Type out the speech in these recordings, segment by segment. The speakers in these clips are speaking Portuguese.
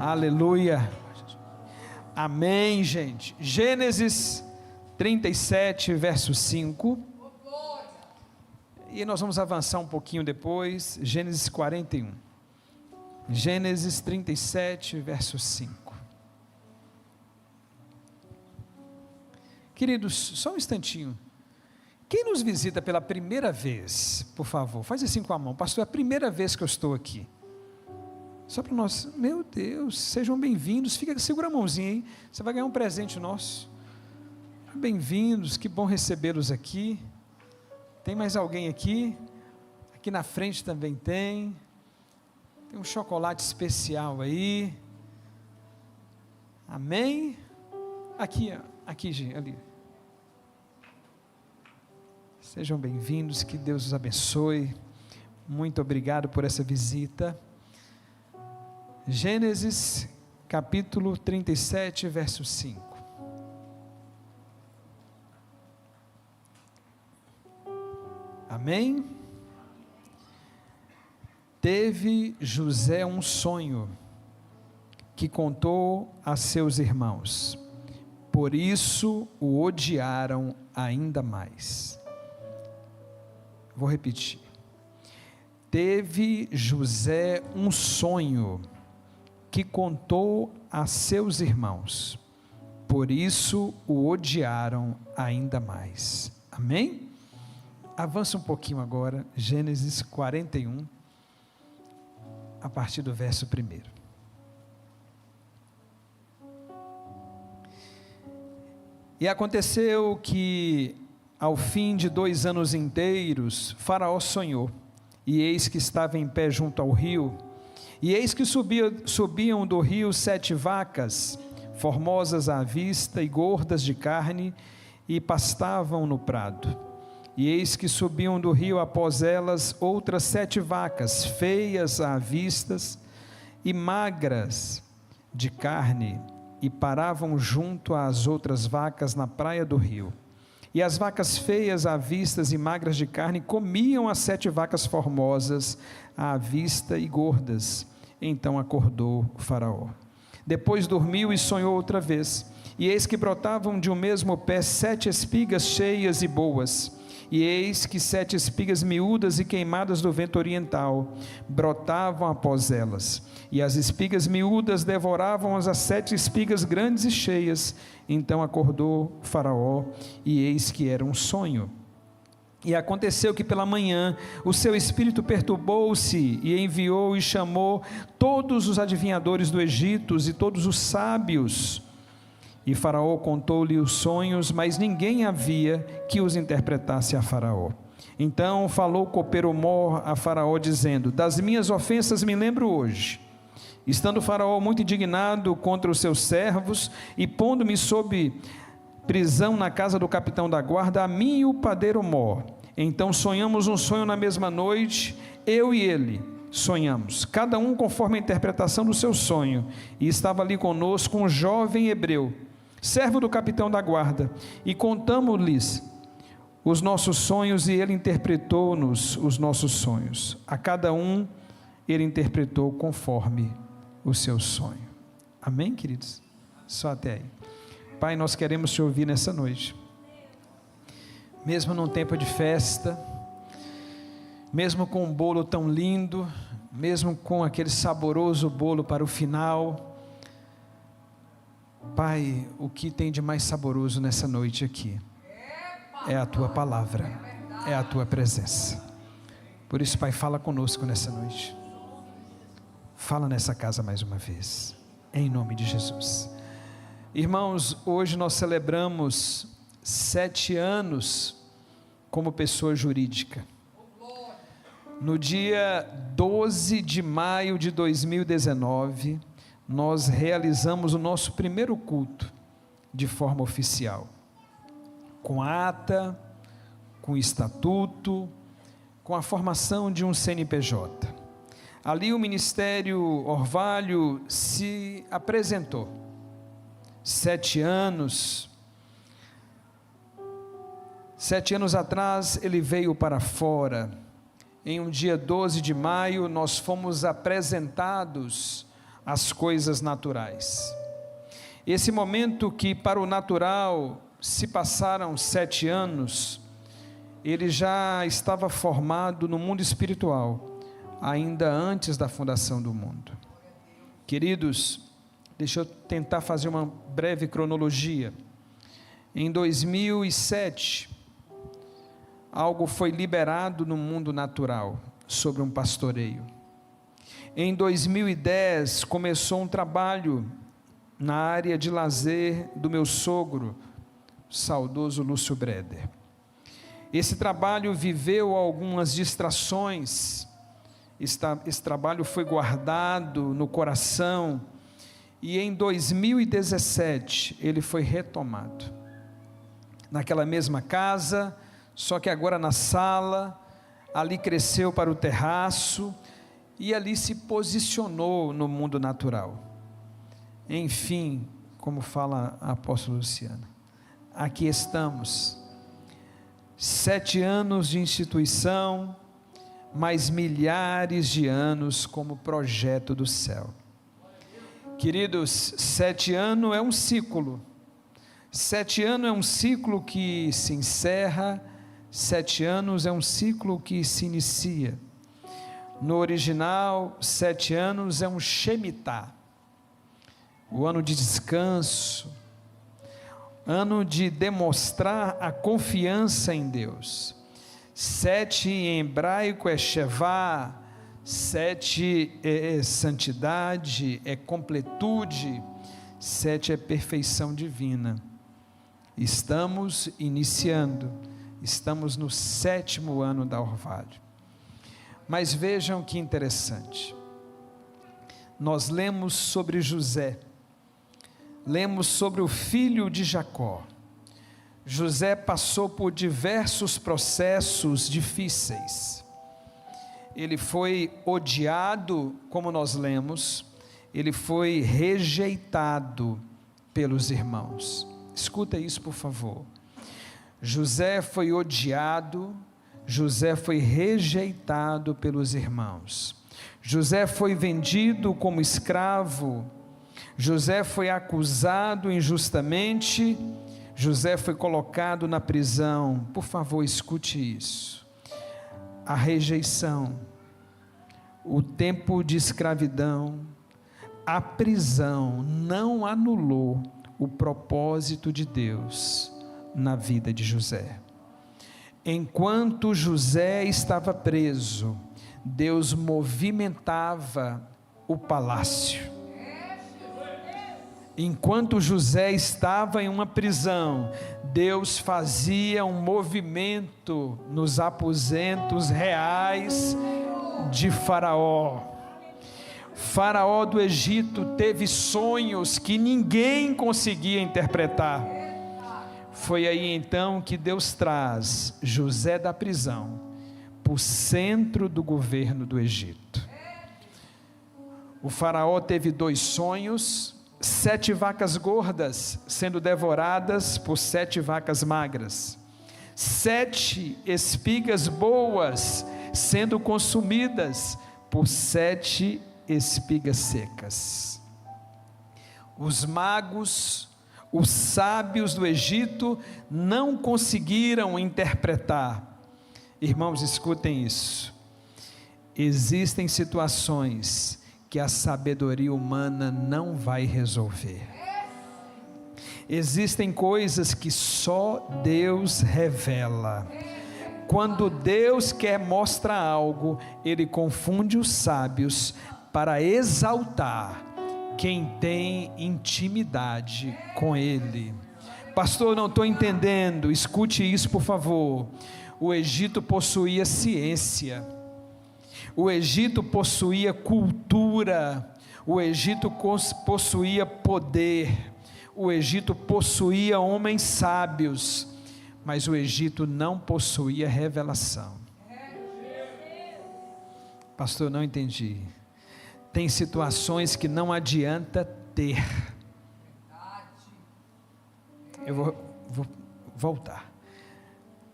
Aleluia. Amém, gente. Gênesis 37, verso 5. E nós vamos avançar um pouquinho depois. Gênesis 41. Gênesis 37, verso 5. Queridos, só um instantinho. Quem nos visita pela primeira vez, por favor, faz assim com a mão. Pastor, é a primeira vez que eu estou aqui. Só para nós, meu Deus, sejam bem-vindos. Segura a mãozinha, hein? Você vai ganhar um presente nosso. Bem-vindos, que bom recebê-los aqui. Tem mais alguém aqui? Aqui na frente também tem. Tem um chocolate especial aí. Amém? Aqui, gente, ali. Sejam bem-vindos, que Deus os abençoe. Muito obrigado por essa visita. Gênesis capítulo 37, verso 5. Amém? Teve José um sonho que contou a seus irmãos, por isso o odiaram ainda mais. Vou repetir. Teve José um sonho que contou a seus irmãos, por isso o odiaram ainda mais. Amém? Avança um pouquinho agora, Gênesis 41, a partir do verso 1. E aconteceu que, ao fim de 2 anos inteiros, Faraó sonhou, e eis que estava em pé junto ao rio, e eis que subiam do rio 7 vacas, formosas à vista e gordas de carne, e pastavam no prado. E eis que subiam do rio após elas outras 7 vacas, feias à vista e magras de carne, e paravam junto às outras vacas na praia do rio. E as vacas feias à vista e magras de carne comiam as 7 vacas formosas à vista e gordas. Então acordou o Faraó. Depois dormiu e sonhou outra vez. E eis que brotavam de um mesmo pé 7 espigas cheias e boas. E eis que 7 espigas miúdas e queimadas do vento oriental brotavam após elas. E as espigas miúdas devoravam as 7 espigas grandes e cheias. Então acordou Faraó, e eis que era um sonho. E aconteceu que pela manhã o seu espírito perturbou-se, e enviou e chamou todos os adivinhadores do Egito e todos os sábios. E Faraó contou-lhe os sonhos, mas ninguém havia que os interpretasse a Faraó. Então falou o copeiro Mor a Faraó, dizendo: das minhas ofensas me lembro hoje. Estando Faraó muito indignado contra os seus servos, e pondo-me sob prisão na casa do capitão da guarda, a mim e o padeiro Mor. Então sonhamos um sonho na mesma noite, eu e ele sonhamos, cada um conforme a interpretação do seu sonho. E estava ali conosco um jovem hebreu, servo do capitão da guarda, e contamos-lhes os nossos sonhos, e ele interpretou-nos os nossos sonhos. A cada um ele interpretou conforme o seu sonho. Amém, queridos? Só até aí. Pai, nós queremos te ouvir nessa noite, mesmo num tempo de festa, mesmo com um bolo tão lindo, mesmo com aquele saboroso bolo para o final. Pai, o que tem de mais saboroso nessa noite aqui é a tua palavra, é a tua presença. Por isso, Pai, fala conosco nessa noite, fala nessa casa mais uma vez, em nome de Jesus. Irmãos, hoje nós celebramos 7 anos como pessoa jurídica. No dia 12 de maio de 2019, nós realizamos o nosso primeiro culto de forma oficial, com ata, com estatuto, com a formação de um CNPJ. Ali o Ministério Orvalho se apresentou. 7 anos atrás ele veio para fora. Em um dia 12 de maio nós fomos apresentados as coisas naturais. Esse momento que para o natural se passaram 7 anos, ele já estava formado no mundo espiritual, ainda antes da fundação do mundo. Queridos, deixa eu tentar fazer uma breve cronologia. Em 2007, algo foi liberado no mundo natural sobre um pastoreio. Em 2010, começou um trabalho na área de lazer do meu sogro, saudoso Lúcio Breder. Esse trabalho viveu algumas distrações, esse trabalho foi guardado no coração, e em 2017 ele foi retomado, naquela mesma casa, só que agora na sala, ali cresceu para o terraço, e ali se posicionou no mundo natural. Enfim, como fala a apóstola Luciana, aqui estamos, 7 anos de instituição, mais milhares de anos como projeto do céu. Queridos, 7 anos é um ciclo, 7 anos é um ciclo que se encerra, 7 anos é um ciclo que se inicia. No original, 7 anos é um Shemitah, o ano de descanso, ano de demonstrar a confiança em Deus. 7 em hebraico é Shevá, 7 é santidade, é completude, 7 é perfeição divina. Estamos iniciando, estamos no 7º ano da Orvalho. Mas vejam que interessante, nós lemos sobre José, lemos sobre o filho de Jacó. José passou por diversos processos difíceis, ele foi odiado, como nós lemos, ele foi rejeitado pelos irmãos. Escuta isso, por favor. José foi odiado, José foi rejeitado pelos irmãos. José foi vendido como escravo, José foi acusado injustamente, José foi colocado na prisão. Por favor, escute isso. A rejeição, o tempo de escravidão, a prisão não anulou o propósito de Deus na vida de José. Enquanto José estava preso, Deus movimentava o palácio. Enquanto José estava em uma prisão, Deus fazia um movimento nos aposentos reais de Faraó. Faraó do Egito teve sonhos que ninguém conseguia interpretar. Foi aí então que Deus traz José da prisão para o centro do governo do Egito. O Faraó teve 2 sonhos: 7 vacas gordas sendo devoradas por 7 vacas magras, 7 espigas boas sendo consumidas por 7 espigas secas. Os magos, os sábios do Egito não conseguiram interpretar. Irmãos, escutem isso. Existem situações que a sabedoria humana não vai resolver. Existem coisas que só Deus revela. Quando Deus quer mostrar algo, Ele confunde os sábios para exaltar quem tem intimidade com Ele. Pastor, não estou entendendo. Escute isso, por favor. O Egito possuía ciência, o Egito possuía cultura, o Egito possuía poder, o Egito possuía homens sábios, mas o Egito não possuía revelação. Pastor, não entendi. Tem situações que não adianta ter. Eu vou voltar.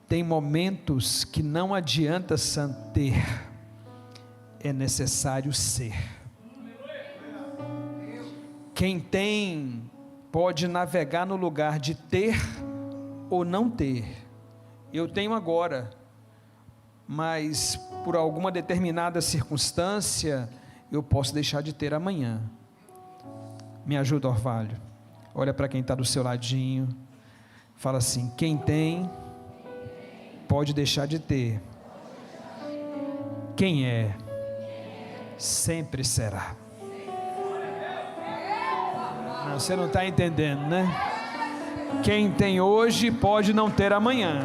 Tem momentos que não adianta ter, é necessário ser. Quem tem pode navegar no lugar de ter ou não ter. Eu tenho agora, mas por alguma determinada circunstância, eu posso deixar de ter amanhã. Me ajuda, Orvalho. Olha para quem está do seu ladinho. Fala assim: quem tem, pode deixar de ter. Quem é, sempre será. Não, você não está entendendo, né? Quem tem hoje, pode não ter amanhã.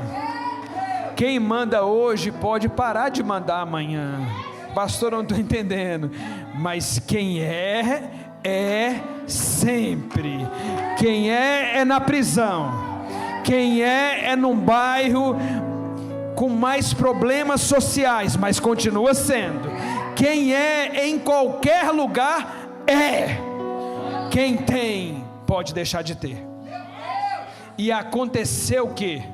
Quem manda hoje, pode parar de mandar amanhã. Pastor, não estou entendendo. Mas quem é sempre. Quem é na prisão. Quem é num bairro com mais problemas sociais, mas continua sendo. Quem é em qualquer lugar é. Quem tem pode deixar de ter. E aconteceu o quê?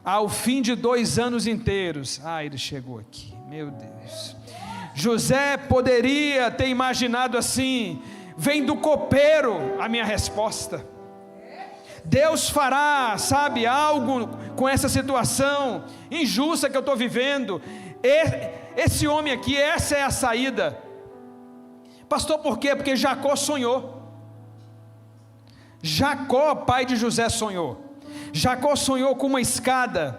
Ao fim de 2 anos inteiros, ele chegou aqui, meu Deus. José poderia ter imaginado assim: vem do copeiro a minha resposta. Deus fará, sabe, algo com essa situação injusta que eu estou vivendo. Esse homem aqui, essa é a saída. Pastor, por quê? Porque Jacó sonhou. Jacó, pai de José, sonhou. Jacó sonhou com uma escada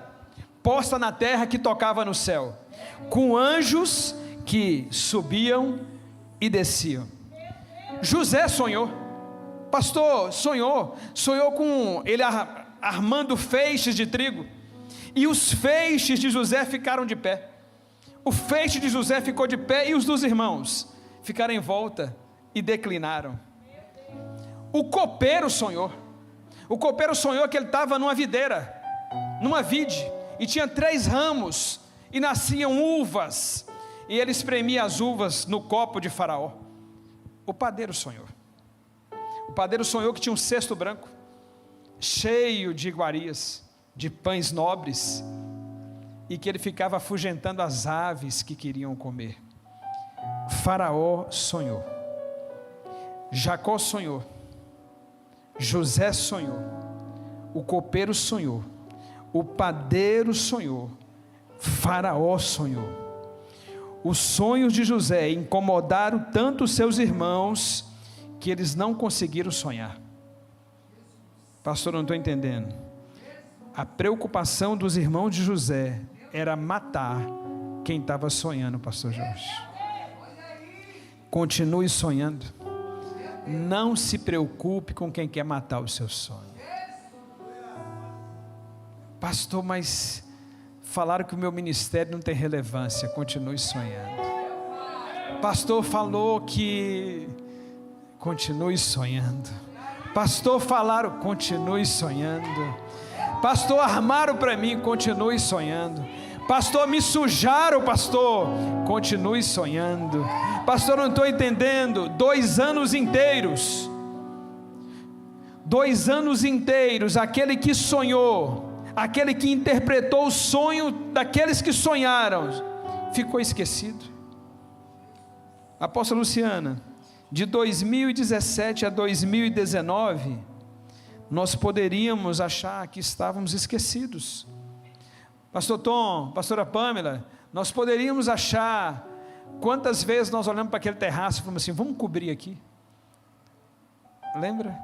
posta na terra que tocava no céu, com anjos que subiam e desciam. José sonhou. Pastor, sonhou com ele armando feixes de trigo, e os feixes de José ficaram de pé. O feixe de José ficou de pé, e os dos irmãos ficaram em volta e declinaram. O copeiro sonhou. O copeiro sonhou que ele estava numa videira, numa vide, e tinha 3 ramos, e nasciam uvas, e ele espremia as uvas no copo de Faraó. O padeiro sonhou. O padeiro sonhou que tinha um cesto branco, cheio de iguarias, de pães nobres, e que ele ficava afugentando as aves que queriam comer. Faraó sonhou. Jacó sonhou. José sonhou. O copeiro sonhou. O padeiro sonhou. Faraó sonhou. Os sonhos de José incomodaram tanto os seus irmãos que eles não conseguiram sonhar. Pastor, não estou entendendo. A preocupação dos irmãos de José era matar quem estava sonhando, pastor Jorge. Continue sonhando. Não se preocupe com quem quer matar o seu sonho. Pastor, mas falaram que o meu ministério não tem relevância. Continue sonhando. Pastor falou que... Continue sonhando. Pastor, falaram, continue sonhando. Pastor, armaram para mim, continue sonhando. Pastor, me sujaram, pastor, continue sonhando. Pastor, não estou entendendo. 2 anos inteiros. 2 anos inteiros, aquele que sonhou, aquele que interpretou o sonho daqueles que sonharam, ficou esquecido. Apóstola Luciana, de 2017 a 2019, nós poderíamos achar que estávamos esquecidos. Pastor Tom, pastora Pamela, nós poderíamos achar, quantas vezes nós olhamos para aquele terraço e falamos assim, vamos cobrir aqui. Lembra?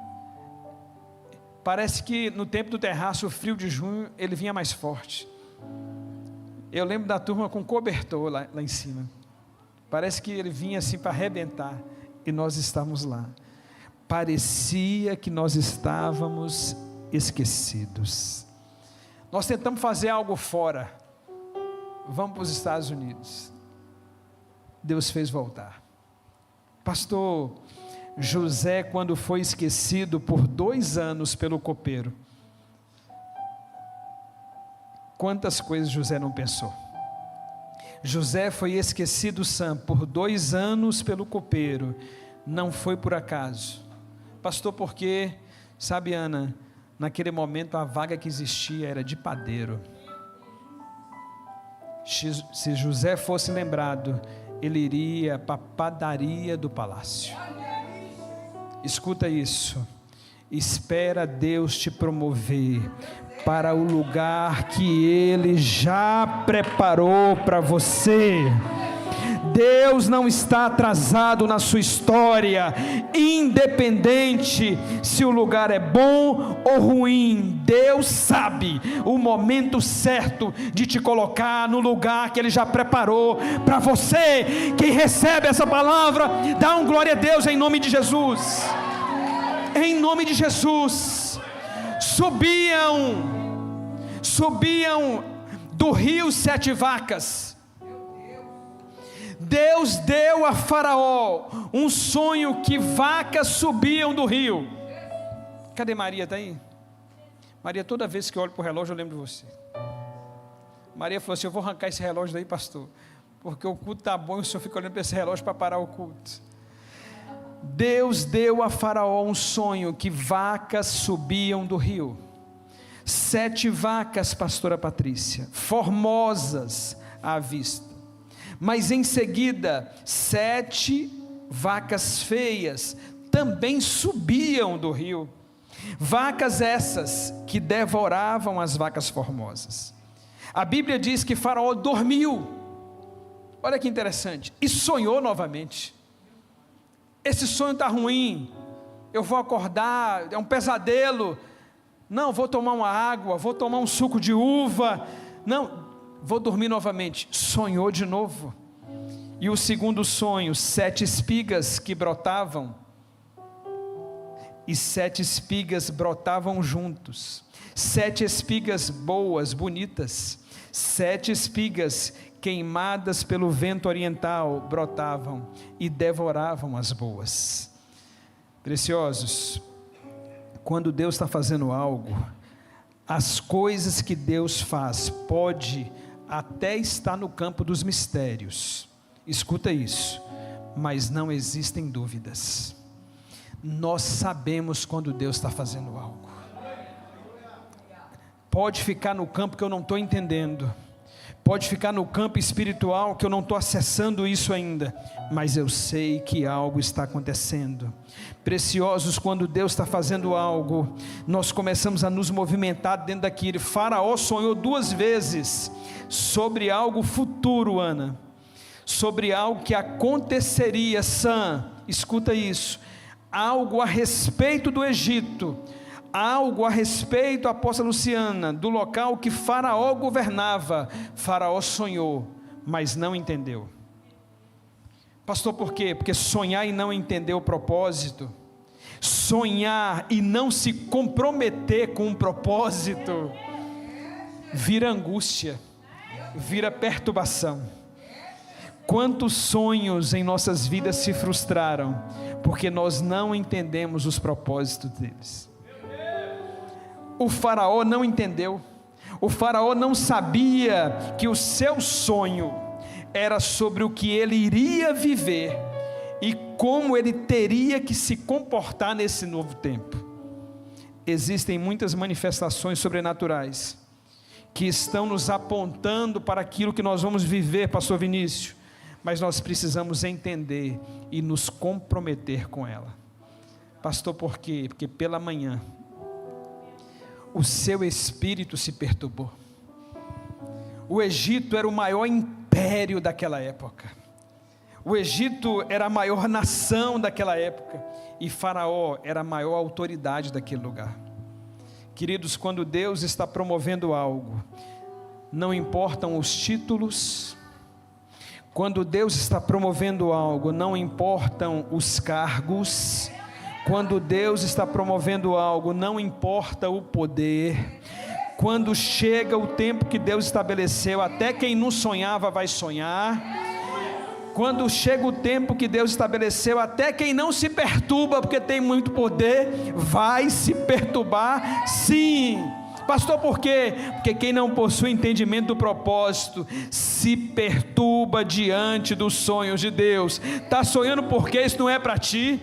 Parece que no tempo do terraço, o frio de junho, ele vinha mais forte. Eu lembro da turma com cobertor lá em cima. Parece que ele vinha assim para arrebentar. E nós estávamos lá. Parecia que nós estávamos esquecidos. Nós tentamos fazer algo fora. Vamos para os Estados Unidos. Deus fez voltar. Pastor, José, quando foi esquecido por 2 anos pelo copeiro, quantas coisas José não pensou? José foi esquecido, Sam, por 2 anos pelo copeiro. Não foi por acaso. Pastor, porque, sabe, Ana, naquele momento a vaga que existia era de padeiro. Se José fosse lembrado, ele iria para a padaria do palácio. Escuta isso. Espera Deus te promover para o lugar que Ele já preparou para você. Deus não está atrasado na sua história, independente se o lugar é bom ou ruim. Deus sabe o momento certo de te colocar no lugar que Ele já preparou para você. Quem recebe essa palavra, dá um glória a Deus em nome de Jesus. Em nome de Jesus. Subiam do rio 7 vacas. Deus deu a Faraó um sonho que vacas subiam do rio. Cadê Maria? Está aí? Maria, toda vez que eu olho para o relógio eu lembro de você. Maria falou assim: eu vou arrancar esse relógio daí, pastor, porque o culto está bom e o senhor fica olhando para esse relógio para parar o culto. Deus deu a Faraó um sonho que vacas subiam do rio. 7 vacas, pastora Patrícia, formosas à vista. Mas em seguida, 7 vacas feias também subiam do rio. Vacas essas que devoravam as vacas formosas. A Bíblia diz que Faraó dormiu. Olha que interessante. E sonhou novamente. Esse sonho está ruim. Eu vou acordar, é um pesadelo. Não, vou tomar uma água, vou tomar um suco de uva. Não, vou dormir novamente. Sonhou de novo. E o segundo sonho, 7 espigas que brotavam. E 7 espigas brotavam juntos. 7 espigas boas, bonitas. 7 espigas queimadas pelo vento oriental brotavam e devoravam as boas. Preciosos, quando Deus está fazendo algo, as coisas que Deus faz pode até estar no campo dos mistérios. Escuta isso, mas não existem dúvidas. Nós sabemos quando Deus está fazendo algo. Pode ficar no campo que eu não estou entendendo, pode ficar no campo espiritual que eu não estou acessando isso ainda, mas eu sei que algo está acontecendo. Preciosos, quando Deus está fazendo algo, nós começamos a nos movimentar dentro daquilo. Faraó sonhou 2 vezes sobre algo futuro, Ana, sobre algo que aconteceria. Sam, escuta isso, algo a respeito do Egito, algo a respeito, apóstola Luciana, do local que Faraó governava. Faraó sonhou, mas não entendeu. Pastor, por quê? Porque sonhar e não entender o propósito, sonhar e não se comprometer com um propósito, vira angústia, vira perturbação. Quantos sonhos em nossas vidas se frustraram, porque nós não entendemos os propósitos deles. O Faraó não entendeu, o Faraó não sabia que o seu sonho era sobre o que ele iria viver e como ele teria que se comportar nesse novo tempo. Existem muitas manifestações sobrenaturais que estão nos apontando para aquilo que nós vamos viver, pastor Vinícius, mas nós precisamos entender e nos comprometer com ela. Pastor, por quê? Porque pela manhã o seu espírito se perturbou. O Egito era o maior império daquela época. O Egito era a maior nação daquela época. E Faraó era a maior autoridade daquele lugar. Queridos, quando Deus está promovendo algo, não importam os títulos. Quando Deus está promovendo algo, não importam os cargos. Quando Deus está promovendo algo, não importa o poder. Quando chega o tempo que Deus estabeleceu, até quem não sonhava vai sonhar. Quando chega o tempo que Deus estabeleceu, até quem não se perturba porque tem muito poder, vai se perturbar sim. Pastor, por quê? Porque quem não possui entendimento do propósito, se perturba diante dos sonhos de Deus. Está sonhando porque isso não é para ti?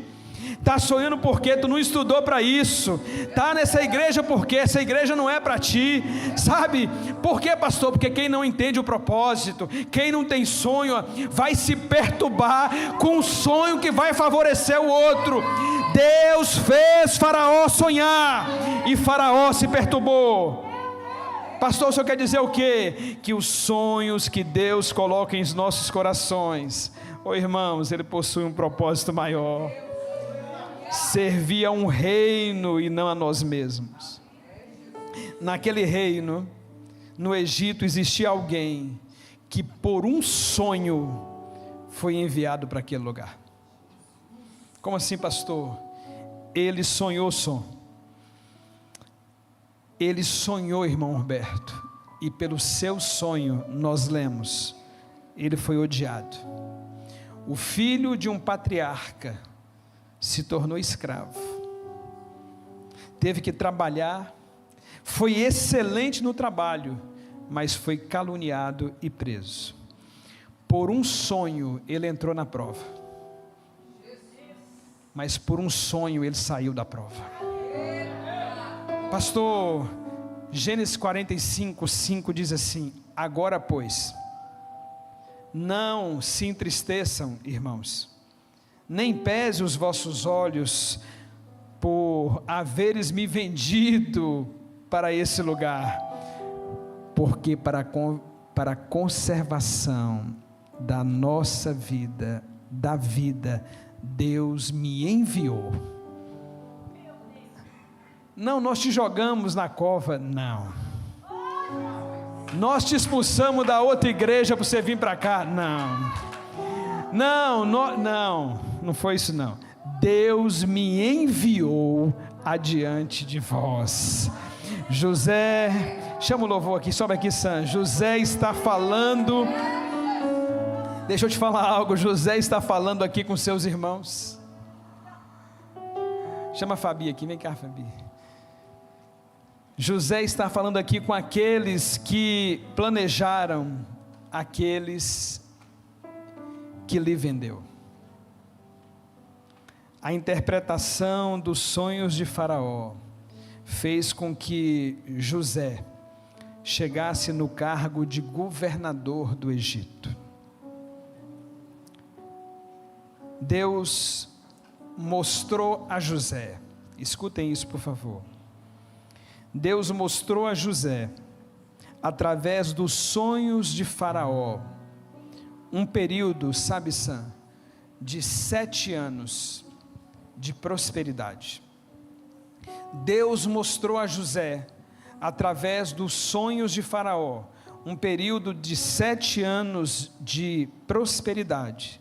Está sonhando porque tu não estudou para isso? Está nessa igreja porque essa igreja não é para ti? Sabe? Por quê, pastor? Porque quem não entende o propósito, quem não tem sonho, vai se perturbar com um sonho que vai favorecer o outro. Deus fez Faraó sonhar, e Faraó se perturbou. Pastor, o senhor quer dizer o quê? Que os sonhos que Deus coloca em nossos corações, irmãos, ele possui um propósito maior: servir a um reino e não a nós mesmos. Naquele reino, no Egito, existia alguém que por um sonho foi enviado para aquele lugar. Como assim, pastor? Ele sonhou o som. Ele sonhou, irmão Roberto, e pelo seu sonho nós lemos, ele foi odiado. O filho de um patriarca se tornou escravo, teve que trabalhar, foi excelente no trabalho, mas foi caluniado e preso. Por um sonho ele entrou na prova, mas por um sonho ele saiu da prova. Pastor, Gênesis 45:5 diz assim: agora pois, não se entristeçam, irmãos, nem pese os vossos olhos por haveres me vendido para esse lugar, porque para a conservação da nossa vida, da vida, Deus me enviou. Não, nós te jogamos na cova, não. Nós te expulsamos da outra igreja para você vir para cá, não foi isso não. Deus me enviou adiante de vós. José, chama o louvor aqui, sobe aqui, Sam. José está falando, deixa eu te falar algo, José está falando aqui com seus irmãos. Chama a Fabi aqui, vem cá, Fabi. José está falando aqui com aqueles que planejaram, aqueles que lhe vendeu. A interpretação dos sonhos de Faraó fez com que José chegasse no cargo de governador do Egito. Deus mostrou a José, escutem isso por favor, Deus mostrou a José, através dos sonhos de Faraó, um período, sabe, Sam, de 7 anos de prosperidade. Deus mostrou a José, através dos sonhos de Faraó, um período de 7 anos de prosperidade,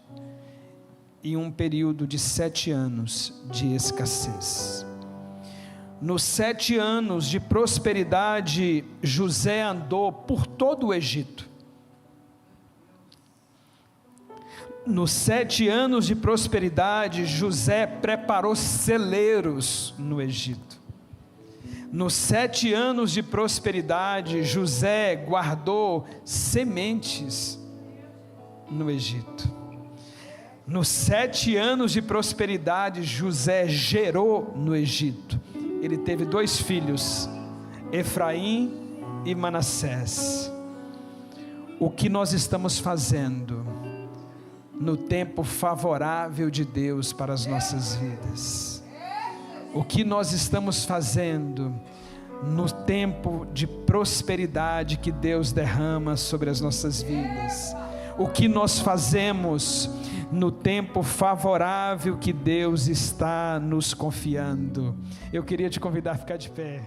e um período de 7 anos de escassez. Nos 7 anos de prosperidade, José andou por todo o Egito. Nos 7 anos de prosperidade, José preparou celeiros no Egito. Nos 7 anos de prosperidade, José guardou sementes no Egito. Nos 7 anos de prosperidade, José gerou no Egito. Ele teve 2 filhos, Efraim e Manassés. O que nós estamos fazendo no tempo favorável de Deus para as nossas vidas? O que nós estamos fazendo no tempo de prosperidade que Deus derrama sobre as nossas vidas? O que nós fazemos no tempo favorável que Deus está nos confiando? Eu queria te convidar a ficar de pé.